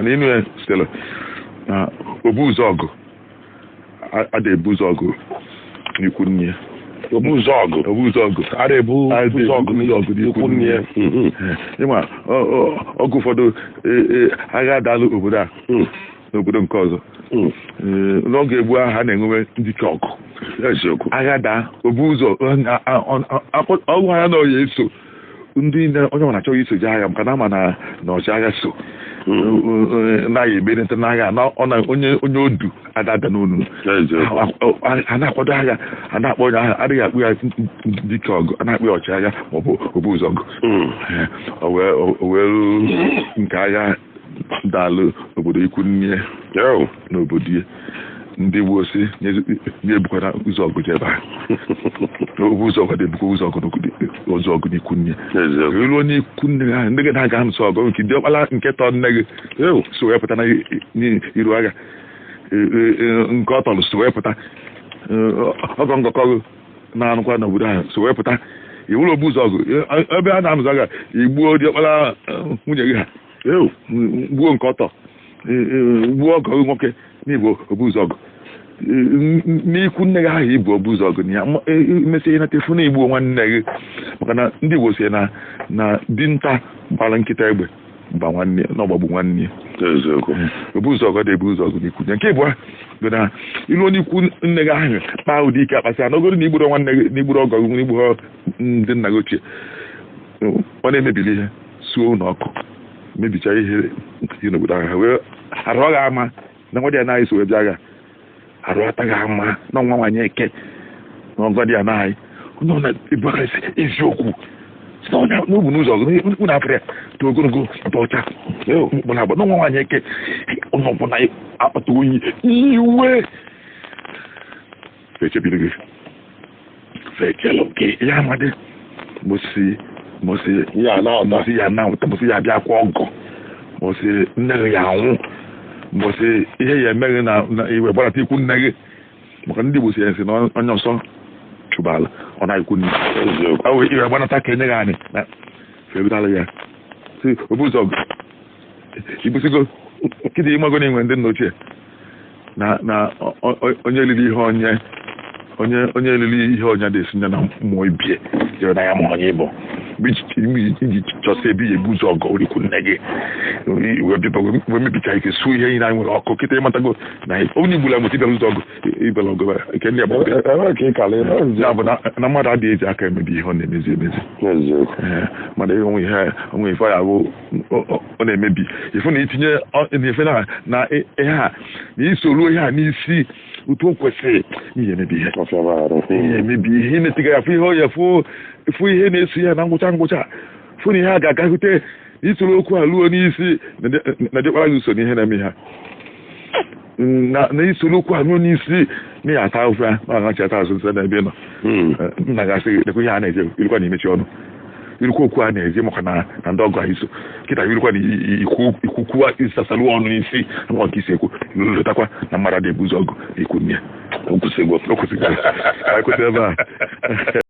mana ịnụ ya sitere na obu ụzọ ọgụ ada ebu ụzọ ọgụ n'ikwu nne ya obu ụzọ ọgụ ada ebu ụzọ ọgụ n'ikwu nne ya ịma ọgụ ụfọdụ agha adalụ obodo a n'obodo nke ọzọ n'oge egbu ahụ ha na-enwewe ndịka ọgụ agha daa obu ụzọ ọgwụ ha na ọya eso ndị onye ọbụla achọghị iso je agha maka na ama na ọchịagha so naghị emerịta n'agha onye odu ada n'onu a na-akwado agha a na-akpọ onye agha adịghị akpụ ya dike ọgụ a na-akpụ ya ọchịagha maọbụ obu ụzọ ọgụ o wee nke agha daalụ obodo ikwu nne n'obodo ya ndị gboo si na-ebukwana ụzọ ọgụ jebe obu ụzọ ọgụ na-ebukwa ụzọ ọgụ n'ikwu nne ruo n'ikwu nne ha ndị gị na-aga nsọ ọgụ nke ndị ọkpala nke tọ nne gị so wee pụta n'iru agha nke ọ tọrọ so wee pụta ọgọ ngọkọ na-anụkwa n'obodo ahụ so wee pụta iwụrụ obu ụzọ ọgụ ebe a na-anụzọ agha igbuo dị ọkpala nwunye gị ha gbuo nke ọtọ gbuo ọgọ gị nwoke n'igbo obu ụzọ ọgụ n'ikwu nne gị ahụ ibu obu ụzọ ọgụ na ya mesị ihe nata efu na igbuo nwanne gị maka na ndị Igbo si na dinta gbara nkịta egbe mba nwanne na ọgbagbu nwanne obu ụzọ ọgụ dị ebu ụzọ ọgụ n'ikwu nne nke ịbụa bụ na ilu onye ikwu nne gị ahụ kpaa ụdị ike akpasị n'ogoro na igburo nwanne gị n'igburo ọgọ gị n'igburo ndị nna gị ochie ọ na-emebili ihe suo n'ọkụ mebicha ihe n'obodo ahụ wee arụ gị ama na nwa dị ya naghị so wee bịa agha arụ ataghị ama na nwa nwanyị eke na ọgọ dị ya naghị onye ọ na-ebu aka eziokwu n'obu n'ụzọ ọgụ na afọ ya dị ogologo dị ọcha mkpụ na agba na nwa nwanyị eke onye ọbụla akpata oyi iwe fechebido gị fechelụ gị ya amadị mosi ya na-awụta mosi ya bịa kwa ọgọ mosi nne gị ya anwụ mbosi ihe ya emeghị na iwe gbarata ikwu nne gị maka ndị Igbo si ya nsị na onye ọsọ chụbala ọ na-ekwu nne iwe gbanata ka enye gị anyị na febitala ya si obu ụzọ ọgụ ibusigo kịta ịmago na inwe ndị nna ochie na onye elili ihe onye elili ihe ọnya dị esi na mmụọ ibie jere na ya ma onye ịbụ iji chọsa ebe ya ebu ụzọ ọgụ orikwu nne gị wee mebicha ike suo ihe na nwere ọkụ kịta ịmatago na onye igbula nweta ibela ụzọ ọgụ ibela ọgụ nke ndị ya bụ na mmadụ adịghị eji aka emebi ihe ọ na-emezi mana onwe ife ya bụ ọ na-emebi ifu na itinye efe na ihe a na isoro ihe a n'isi otu o kwesịrị ihe emebi ihe na-etiga ya fụ ihe ọ ya fụ ihe na-eso ya na ngwụcha fụ na ihe a ga-agahute isoro okwu a luo n'isi na dịkwara gị uso n'ihe na-eme ha na isoro okwu a luo n'isi na ya ata ofe na agachi ata azụ nse na ebe nọ nna gasị lekwa ihe a na-eje irikwa na imechi ọnụ irikwa okwu a na-eje maka na ndị ọgụ a iso kịta irikwa na ikwukwu isasalụ ọnụ n'isi ama nke isi ekwu lotakwa na mmadụ dị ebu ụzọ ọgụ ikwu nne ya okwụsịgo ekwesị ebe a